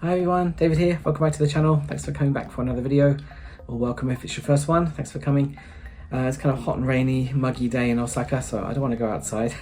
Hi everyone, David here. Welcome back to the channel. Thanks for coming back for another video, or welcome if it's your first one. Thanks for coming. It's kind of hot and rainy, muggy day in Osaka, so I don't want to go outside.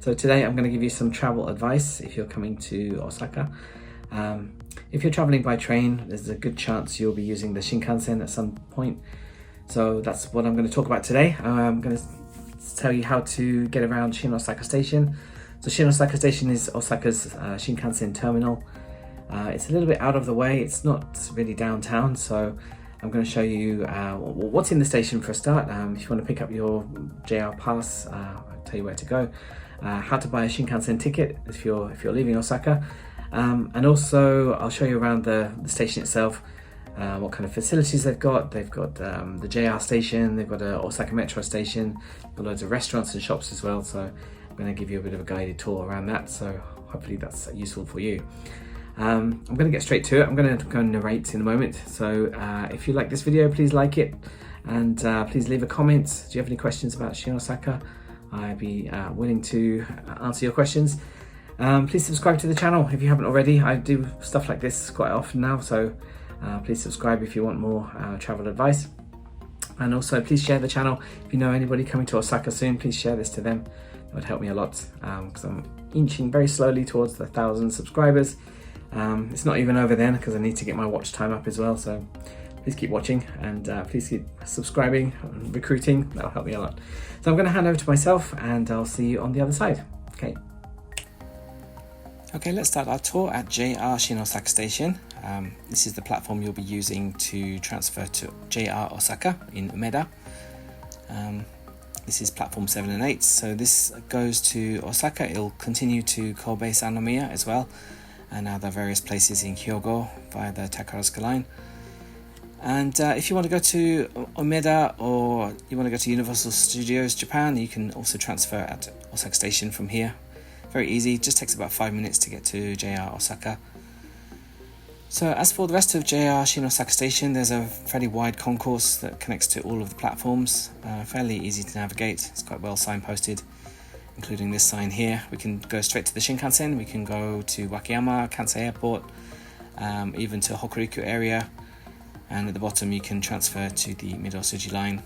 So today I'm going to give you some travel advice if you're coming to Osaka. If you're traveling by train, there's a good chance you'll be using the Shinkansen at some point. So that's what I'm going to talk about today. I'm going to tell you how to get around Shin-Osaka Station. So Shin-Osaka Station is Osaka's Shinkansen terminal. It's a little bit out of the way. It's not really downtown, so I'm going to show you what's in the station for a start. If you want to pick up your JR pass, I'll tell you where to go. How to buy a Shinkansen ticket if you're leaving Osaka, and also I'll show you around the station itself. What kind of facilities they've got. They've got the JR station. They've got a Osaka Metro station. Got loads of restaurants and shops as well. So I'm going to give you a bit of a guided tour around that. So hopefully that's useful for you. I'm going to get straight to it. I'm going to go and narrate in a moment. So if you like this video, please like it, and please leave a comment. Do you have any questions about Shin-Osaka? I'd be willing to answer your questions. Please subscribe to the channel if you haven't already. I do stuff like this quite often now, so please subscribe if you want more travel advice. And also please share the channel. If you know anybody coming to Osaka soon, please share this to them. That would help me a lot, because I'm inching very slowly towards the 1,000 subscribers. It's not even over then because I need to get my watch time up as well, so please keep watching and please keep subscribing and recruiting. That'll help me a lot. So I'm going to hand over to myself and I'll see you on the other side. Okay, let's start our tour at JR Shin-Osaka Station. This is the platform you'll be using to transfer to JR Osaka in Umeda. This is platform 7 and 8, so this goes to Osaka. It'll continue to Kobe Sannomiya as well, and other various places in Hyogo via the Takarazuka line. And if you want to go to Umeda or you want to go to Universal Studios Japan, you can also transfer at Osaka Station from here. Very easy, it just takes about 5 minutes to get to JR Osaka. So as for the rest of JR Shin-Osaka Station, there's a fairly wide concourse that connects to all of the platforms. Fairly easy to navigate, it's quite well signposted, including this sign here. We can go straight to the Shinkansen, we can go to Wakayama, Kansai Airport, even to Hokuriku area, and at the bottom you can transfer to the Midosuji line.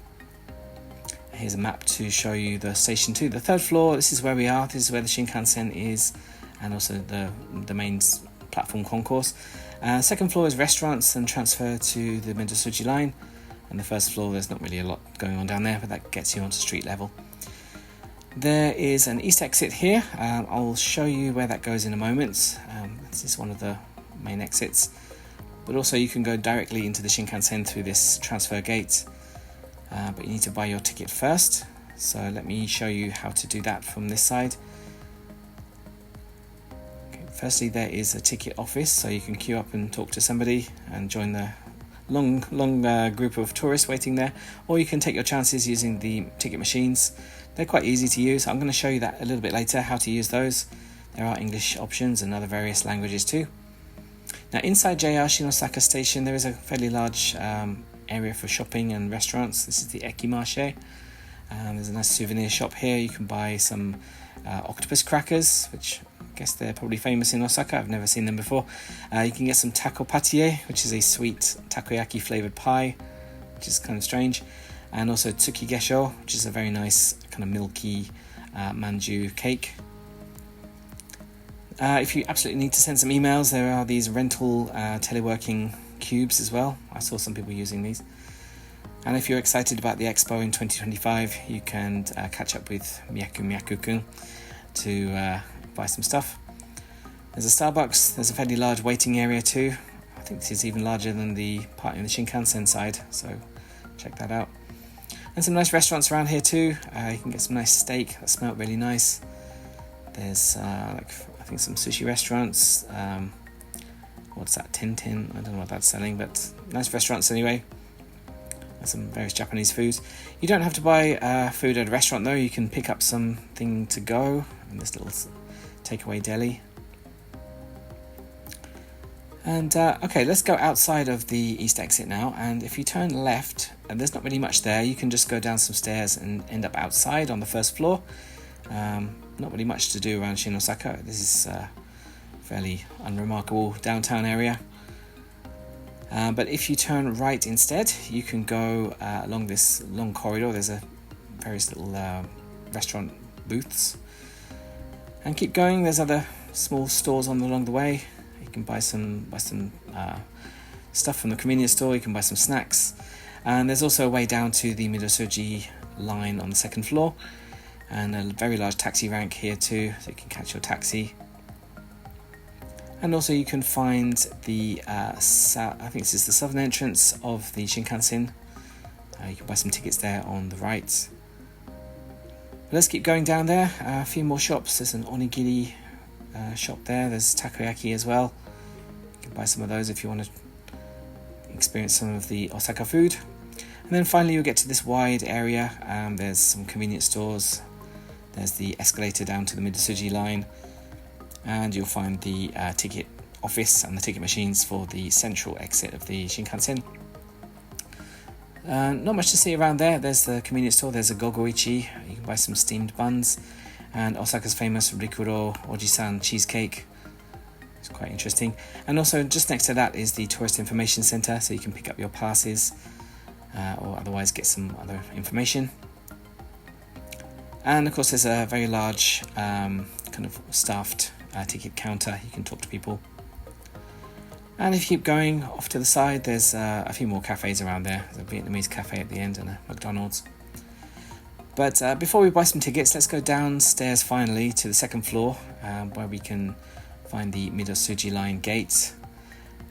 Here's a map to show you the station 2. The third floor, this is where we are, this is where the Shinkansen is, and also the main platform concourse. Second floor is restaurants and transfer to the Midosuji line, and the first floor there's not really a lot going on down there, but that gets you onto street level. There is an east exit here. I'll show you where that goes in a moment. This is one of the main exits, but also you can go directly into the Shinkansen through this transfer gate, but you need to buy your ticket first. So let me show you how to do that from this side. Okay, firstly, there is a ticket office, so you can queue up and talk to somebody and join the long group of tourists waiting there, or you can take your chances using the ticket machines. They're quite easy to use. I'm going to show you that a little bit later, how to use those. There are English options and other various languages too. Now inside JR Shin-Osaka Station there is a fairly large area for shopping and restaurants. This is the Eki Marché. There's a nice souvenir shop here. You can buy some octopus crackers, which I guess they're probably famous in Osaka. I've never seen them before. You can get some taco pâtissier, which is a sweet takoyaki flavoured pie, which is kind of strange. And also tsuki gesho, which is a very nice kind of milky manju cake. If you absolutely need to send some emails, there are these rental teleworking cubes as well. I saw some people using these. And if you're excited about the expo in 2025, you can catch up with Myaku-kun to buy some stuff. There's a Starbucks, there's a fairly large waiting area too. I think this is even larger than the part in the Shinkansen side, so check that out. And some nice restaurants around here too. You can get some nice steak that smelled really nice. There's I think some sushi restaurants. What's that, Tintin? I don't know what that's selling, but nice restaurants anyway. And some various Japanese foods. You don't have to buy food at a restaurant though. You can pick up something to go in this little takeaway deli. And okay, let's go outside of the east exit now, and if you turn left, and there's not really much there, you can just go down some stairs and end up outside on the first floor. Not really much to do around Shin-Osaka. This is a fairly unremarkable downtown area. But if you turn right instead, you can go along this long corridor. There's various little restaurant booths, and keep going. There's other small stores along the way. You can buy some stuff from the convenience store. You can buy some snacks, and there's also a way down to the Midosuji line on the second floor, and a very large taxi rank here too, so you can catch your taxi. And also you can find the I think this is the southern entrance of the Shinkansen. You can buy some tickets there on the right. But let's keep going down there. A few more shops. There's an onigiri shop there. There's takoyaki as well. You can buy some of those if you want to experience some of the Osaka food. And then finally you'll get to this wide area. There's some convenience stores. There's the escalator down to the Midosuji line. And you'll find the ticket office and the ticket machines for the central exit of the Shinkansen. Not much to see around there. There's the convenience store. There's a gogoichi. You can buy some steamed buns. And Osaka's famous Rikuro Oji-san cheesecake. It's quite interesting. And also just next to that is the tourist information center, so you can pick up your passes or otherwise get some other information. And of course there's a very large kind of staffed ticket counter. You can talk to people. And if you keep going off to the side, there's a few more cafes around there. There's a Vietnamese cafe at the end and a McDonald's. But before we buy some tickets, let's go downstairs finally to the second floor where we can find the Midosuji line gate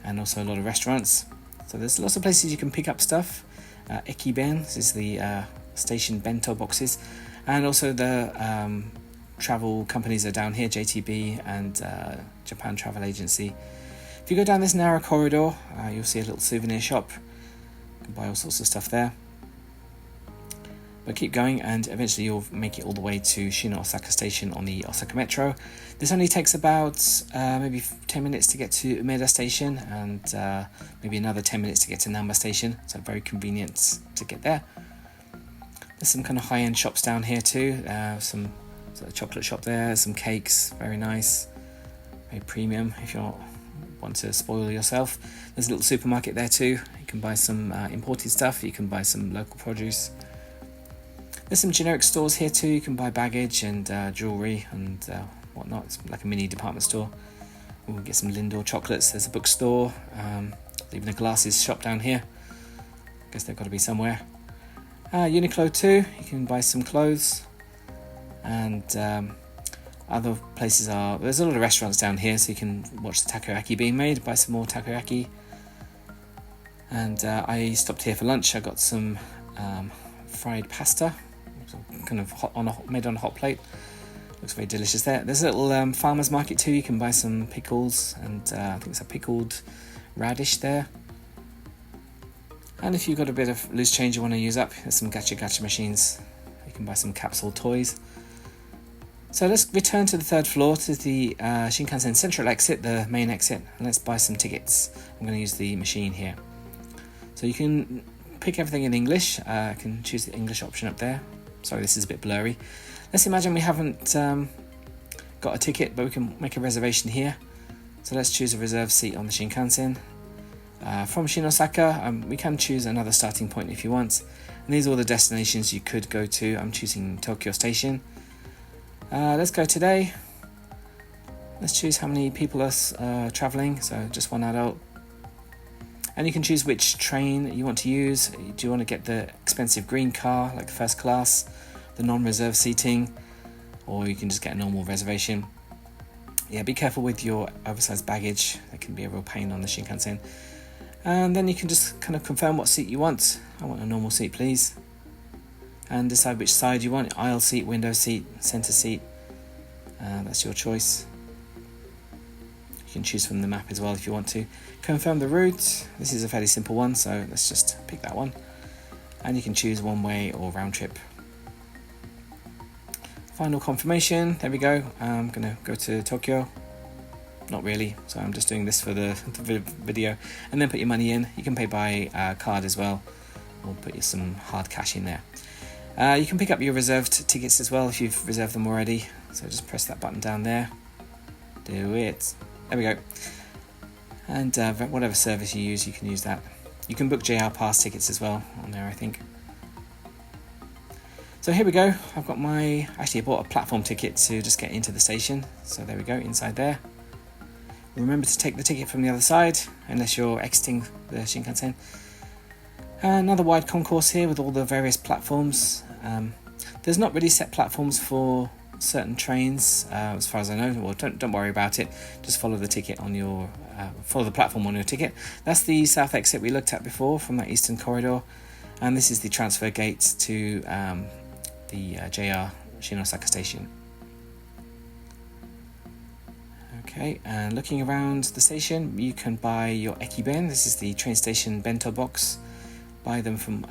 and also a lot of restaurants. So there's lots of places you can pick up stuff. Ekiben, this is the station bento boxes, and also the travel companies are down here, JTB and Japan Travel Agency. If you go down this narrow corridor, you'll see a little souvenir shop. You can buy all sorts of stuff there. But keep going and eventually you'll make it all the way to Shin-Osaka Station on the Osaka Metro. This only takes about maybe 10 minutes to get to Umeda Station and maybe another 10 minutes to get to Namba Station, so very convenient to get there. There's some kind of high-end shops down here too, some chocolate shop there, some cakes, very nice, very premium if you want to spoil yourself. There's a little supermarket there too. You can buy some imported stuff, you can buy some local produce. There's some generic stores here too. You can buy baggage and jewellery and whatnot. It's like a mini department store. We'll get some Lindor chocolates. There's a bookstore, even a glasses shop down here. Guess they've got to be somewhere. Uniqlo too. You can buy some clothes. And other places there's a lot of restaurants down here, so you can watch the takoyaki being made, buy some more takoyaki. And I stopped here for lunch. I got some fried pasta, kind of made on a hot plate. Looks very delicious there. There's a little farmer's market too. You can buy some pickles and I think it's a pickled radish there. And if you've got a bit of loose change you want to use up, there's some gacha machines. You can buy some capsule toys. So let's return to the third floor to the Shinkansen central exit, the main exit, and let's buy some tickets. I'm going to use the machine here. So you can pick everything in English. I can choose the English option up there. Sorry, this is a bit blurry. Let's imagine we haven't got a ticket, but we can make a reservation here. So let's choose a reserved seat on the Shinkansen. From Shin-Osaka, we can choose another starting point if you want. And these are all the destinations you could go to. I'm choosing Tokyo Station. Let's go today. Let's choose how many people are travelling, so just one adult. And you can choose which train you want to use. Do you want to get the expensive green car, like the first class, the non-reserved seating, or you can just get a normal reservation. Yeah, be careful with your oversized baggage. That can be a real pain on the Shinkansen. And then you can just kind of confirm what seat you want. I want a normal seat, please. And decide which side you want, aisle seat, window seat, centre seat. That's your choice. You can choose from the map as well if you want to. Confirm the route. This is a fairly simple one, so let's just pick that one. And you can choose one way or round trip. Final confirmation, there we go. I'm going to go to Tokyo. Not really, so I'm just doing this for the video. And then put your money in. You can pay by card as well, or put some hard cash in there. You can pick up your reserved tickets as well if you've reserved them already. So just press that button down there. Do it. There we go. and whatever service you use, you can use that. You can book JR Pass tickets as well on there, I think. So here we go. I've got actually I bought a platform ticket to just get into the station. So there we go, inside there. Remember to take the ticket from the other side, unless you're exiting the Shinkansen. Another wide concourse here with all the various platforms. There's not really set platforms for certain trains, as far as I know. Well, don't worry about it. Just follow the ticket on your, follow the platform on your ticket. That's the south exit we looked at before from that eastern corridor, and this is the transfer gate to the JR Shin-Osaka Station. Okay, and looking around the station, you can buy your ekiben. This is the train station bento box. Buy them from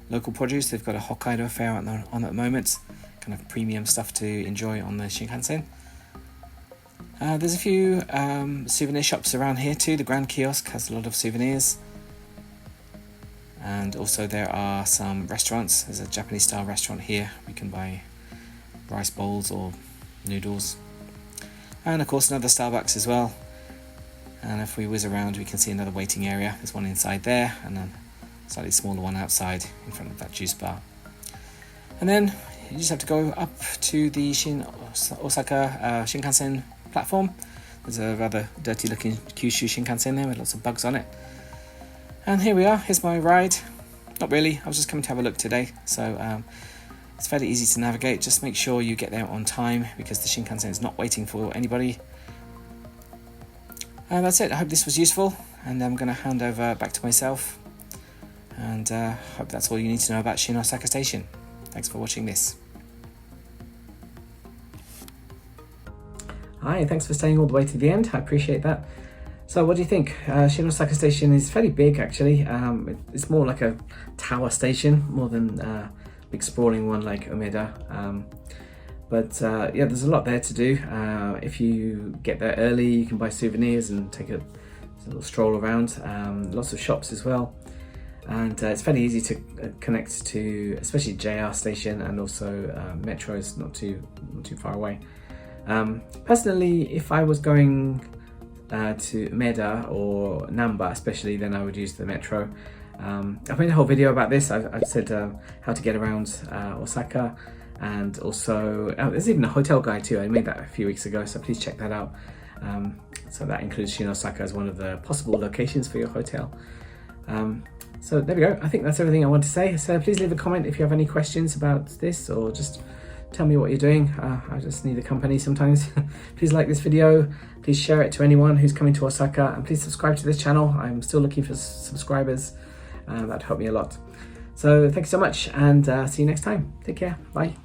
local produce. They've got a Hokkaido fair on at the moment, kind of premium stuff to enjoy on the Shinkansen. There's a few souvenir shops around here too. The Grand Kiosk has a lot of souvenirs. And also there are some restaurants. There's a Japanese style restaurant here. We can buy rice bowls or noodles. And of course another Starbucks as well. And if we whiz around, we can see another waiting area. There's one inside there, and then a slightly smaller one outside in front of that juice bar. And then you just have to go up to the Osaka Shinkansen platform. There's a rather dirty looking Kyushu Shinkansen there with lots of bugs on it. And here we are, here's my ride. Not really, I was just coming to have a look today. So it's fairly easy to navigate. Just make sure you get there on time, because the Shinkansen is not waiting for anybody. That's it. I hope this was useful, and I'm going to hand over back to myself, and hope that's all you need to know about Shin-Osaka Station. Thanks for watching this. Hi, thanks for staying all the way to the end. I appreciate that. So what do you think? Shin-Osaka Station is fairly big actually. It's more like a tower station more than a big sprawling one like Umeda. But yeah, there's a lot there to do. If you get there early, you can buy souvenirs and take a little stroll around. Lots of shops as well. And it's fairly easy to connect to, especially JR station, and also Metro is not too far away. Personally, if I was going to Umeda or Namba especially, then I would use the Metro. I've made a whole video about this. I've said how to get around Osaka, and also there's even a hotel guide too. I made that a few weeks ago, so please check that out. So that includes Shin-Osaka as one of the possible locations for your hotel. So there we go. I think that's everything I want to say. So please leave a comment if you have any questions about this, or just tell me what you're doing. I just need a company sometimes. Please like this video. Please share it to anyone who's coming to Osaka, and please subscribe to this channel. I'm still looking for subscribers. That'd help me a lot. So thank you so much, and see you next time. Take care. Bye.